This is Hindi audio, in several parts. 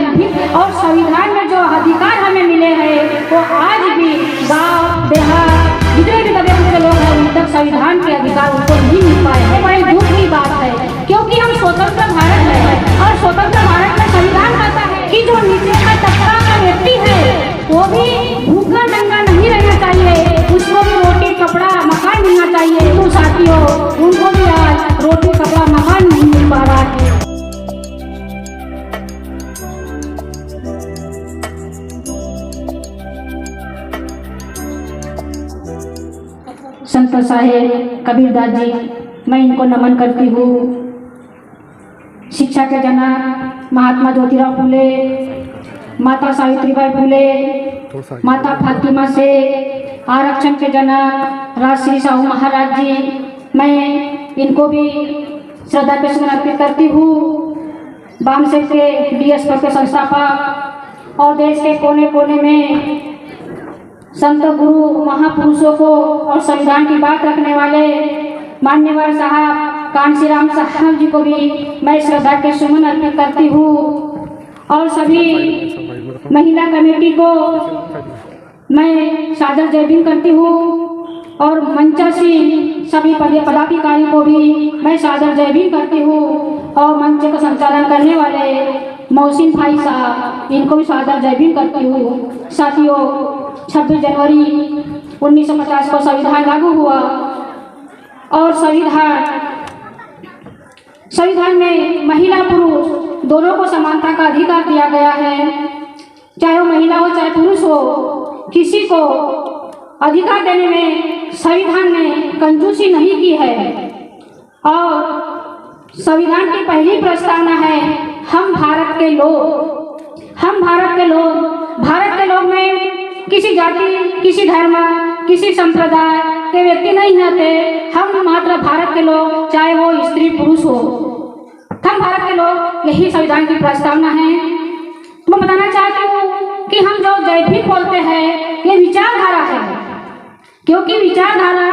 अनभिज्ञ और संविधान में जो अधिकार हमें मिले हैं वो आज भी गांव देहात जितने भी दबे कुचले लोग हैं उन तक संविधान के अधिकार उनको नहीं मिल पाए हैं। बड़ी दुख की बात है, क्योंकि हम स्वतंत्र भारत है और स्वतंत्र भारत में संविधान कहता है कि जो नीचे का तबका का व्यक्ति है वो भी भूखा नंगा नहीं रहना चाहिए, उसको भी रोटी कपड़ा मकान मिलना चाहिए। तो साथियों, उनको भी आज रोटी कपड़ा मकान नहीं मिल पा रहा है। संत साहेब कबीरदास जी, मैं इनको नमन करती हूँ। शिक्षा के जनक महात्मा ज्योतिराव फुले, माता सावित्रीबाई फुले, माता फातिमा से आरक्षण के जनक राजश्री साहू महाराज जी, मैं इनको भी श्रद्धा पे सुमन अर्पित करती हूँ। वामसेक के डीएसपी के संस्थापक और देश के कोने कोने में संत गुरु महापुरुषों को और संविधान की बात रखने वाले मान्यवर साहब कांशीराम साहब जी को भी मैं श्रद्धा के सुमन अर्पित करती हूँ। और सभी महिला कमेटी को मैं सादर जय भीम करती हूँ और मंचासी सभी पदाधिकारी को भी मैं सादर जय भीम करती हूँ। और मंच का संचालन करने वाले मोहसिन भाई साहब, इनको भी सादर जय भीम करती हूँ। साथियों, 26 जनवरी 1950 को संविधान लागू हुआ और संविधान में महिला पुरुष दोनों को समानता का अधिकार दिया गया है। चाहे वो महिला हो चाहे पुरुष हो, किसी को अधिकार देने में संविधान ने कंजूसी नहीं की है। और संविधान की पहली प्रस्तावना है हम भारत के लोग में किसी जाति, किसी धर्म, किसी संप्रदाय के व्यक्ति नहीं रहते। हम मात्र भारत के लोग, चाहे वो स्त्री पुरुष हो, हम भारत के लोग, यही संविधान की प्रस्तावना है। मैं बताना चाहती हूँ कि हम जो जय भीम बोलते हैं ये विचारधारा है, क्योंकि विचारधारा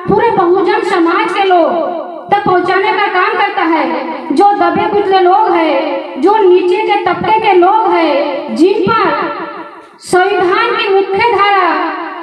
पूरे बहुजन समाज के लोग तक पहुंचाने का काम करता है। जो दबे कुचले लोग हैं, जो नीचे के तबके के लोग हैं, जिन पर संविधान की मुख्य धारा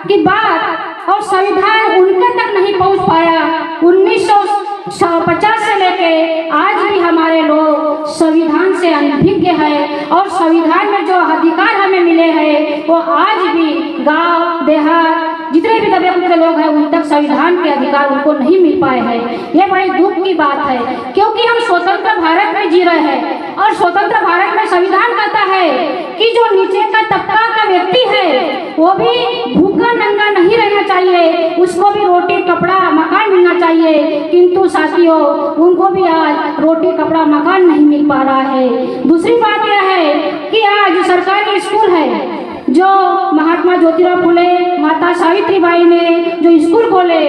की बात और संविधान उनके तक नहीं पहुंच पाया। 1950 से लेके आज भी हमारे लोग संविधान से अनभिज्ञ है और संविधान में जो अधिकार हमें मिले हैं वो आज भी गांव देहात जितने भी दबे कुचले लोग हैं उन तक संविधान के अधिकार उनको नहीं मिल पाए हैं। ये बड़ी दुख की बात है, क्योंकि हम स्वतंत्र भारत में जी रहे हैं और स्वतंत्र भारत में संविधान कहता है कि जो नीचे का तबका का व्यक्ति है वो भी भूखा नंगा नहीं रहना चाहिए, उसको भी रोटी कपड़ा मकान मिलना चाहिए। किंतु साथियों, उनको भी आज रोटी कपड़ा मकान नहीं मिल पा रहा है। दूसरी बात यह है कि आज सरकारी स्कूल है, जो महात्मा ज्योतिराव फुले, माता सावित्रीबाई ने जो स्कूल खोले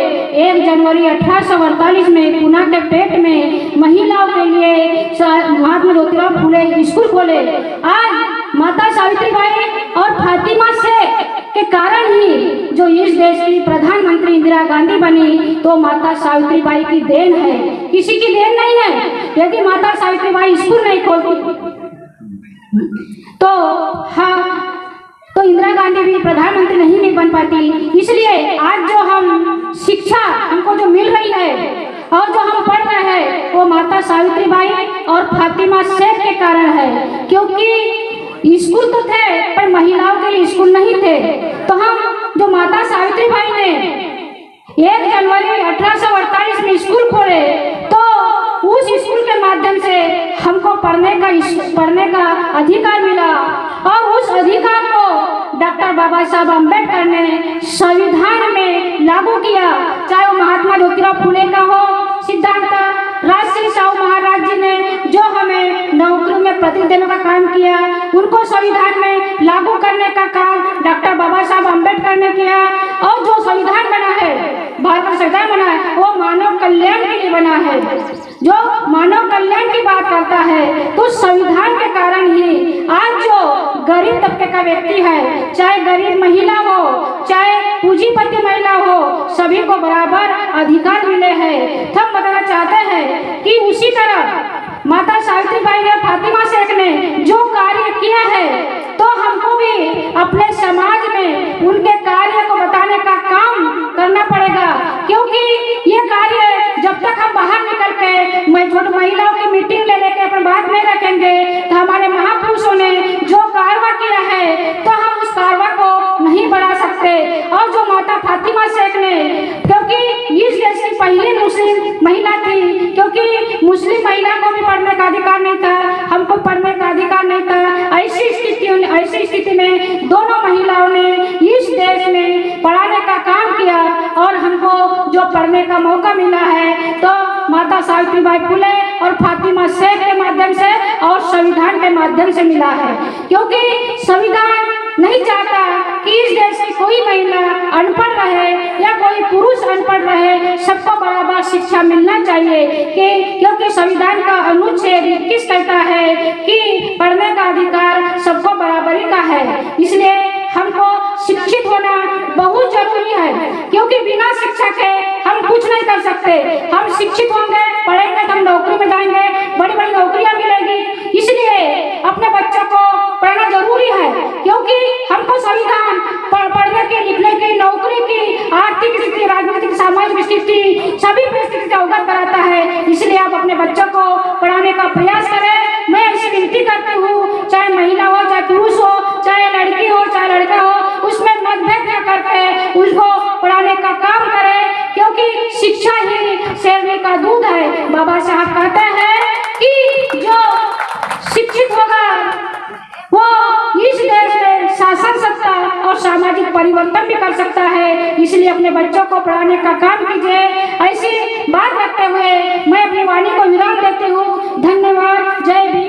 1 जनवरी 1848 में पुणे के पेट में महिलाओं के लिए महात्मा ज्योतिराव फुले स्कूल खोले। आज माता सावित्रीबाई और फातिमा शेख के कारण ही जो इस देश की प्रधानमंत्री इंदिरा गांधी बनी, तो माता सावित्रीबाई की देन है, किसी की देन नहीं है। यदि माता सावित्रीबाई स्कूल नहीं खोलती तो इंदिरा गांधी भी प्रधानमंत्री नहीं बन पाती। इसलिए आज जो हम शिक्षा हमको जो मिल रही है और जो हम पढ़ रहे हैं वो माता सावित्रीबाई और फातिमा शेख के कारण है, क्योंकि स्कूल तो थे पर महिलाओं के लिए स्कूल नहीं थे। तो हम जो माता सावित्रीबाई ने 1 जनवरी 1848 में स्कूल खोले, तो उस स्कूल के माध्यम से हमको पढ़ने का अधिकार मिला और उस अधिकार को डॉक्टर बाबा साहब अम्बेडकर ने संविधान में लागू किया। चाहे वो महात्मा ज्योतिराव फुले का हो सिद्धांत, राजश्री साहू महाराज जी ने जो हमें नौकरी में प्रतिनिधि देने का काम किया, उनको संविधान में लागू करने का काम डॉक्टर बाबा साहब अम्बेडकर ने किया। और जो संविधान बना है, भारत का संविधान बना है, वो मानव कल्याण के लिए बना है। जो मानव कल्याण की बात करता है, तो संविधान के कारण ही आज जो गरीब तबके का व्यक्ति है, चाहे गरीब महिला हो चाहे पूंजीपति महिला हो, सभी को बराबर अधिकार मिले हैं। हम बताना चाहते हैं कि उसी तरह माता सावित्रीबाई ने, फातिमा शेख ने जो कार्य किया है छोटे छोटे महिलाओं की मीटिंग ले लेके अपन बात नहीं रखेंगे तो हमारे महापुरुषों ने जो कारवा किया है तो हम उस कारवा को नहीं बढ़ा सकते। और जो माता फातिमा शेख ने, क्योंकि इस देश की पहली मुस्लिम महिला थी, क्योंकि मुस्लिम महिला को भी पढ़ने का अधिकार नहीं था, हमको पढ़ने का अधिकार नहीं था। ऐसी स्थिति में दोनों महिलाओं ने इस देश में पढ़ाने का काम किया और हमको जो पढ़ने का मौका मिला है तो माता सावित्रीबाई फुले और फातिमा शेख के माध्यम से और संविधान के माध्यम से मिला है। क्योंकि संविधान नहीं चाहता कि इस देश की कोई महिला अनपढ़ रहे या कोई पुरुष अनपढ़ रहे, सबको बराबर शिक्षा मिलना चाहिए। क्योंकि संविधान का अनुच्छेद 21 कहता है कि पढ़ने का अधिकार सबको बराबरी का है। इसलिए हमको शिक्षित होना बहुत जरूरी है, क्योंकि बिना शिक्षा के हम कुछ नहीं कर सकते। हम शिक्षित होंगे, पढ़ेंगे तो हम नौकरी में जाएंगे, बड़ी बड़ी नौकरियां मिलेगी। इसलिए अपने बच्चों को पढ़ना जरूरी है, क्योंकि हमको संविधान पढ़ने की, लिखने की, नौकरी की, आर्थिक स्थिति, राजनीतिक, सामाजिक स्थिति, सभी परिस्थिति से अवगत कराता है। इसलिए आप अपने बच्चों को पढ़ाने का प्रयास करें। मैं ऐसी विनती करती हूँ, चाहे महिला हो, चाहे पुरुष हो, चाहे लड़की हो, चाहे लड़का हो, उसमें मतभेद न करके उसको पढ़ाने का काम करें, क्योंकि शिक्षा ही शेरनी का दूध है। बाबा साहब कहते हैं कि जो शिक्षित होगा वो इस देश में शासन सत्ता और सामाजिक परिवर्तन भी कर सकता है। इसलिए अपने बच्चों को पढ़ाने का काम कीजिए। ऐसी बात रखते हुए मैं अपनी वाणी को विराम देती हूँ। धन्यवाद। जय भीम।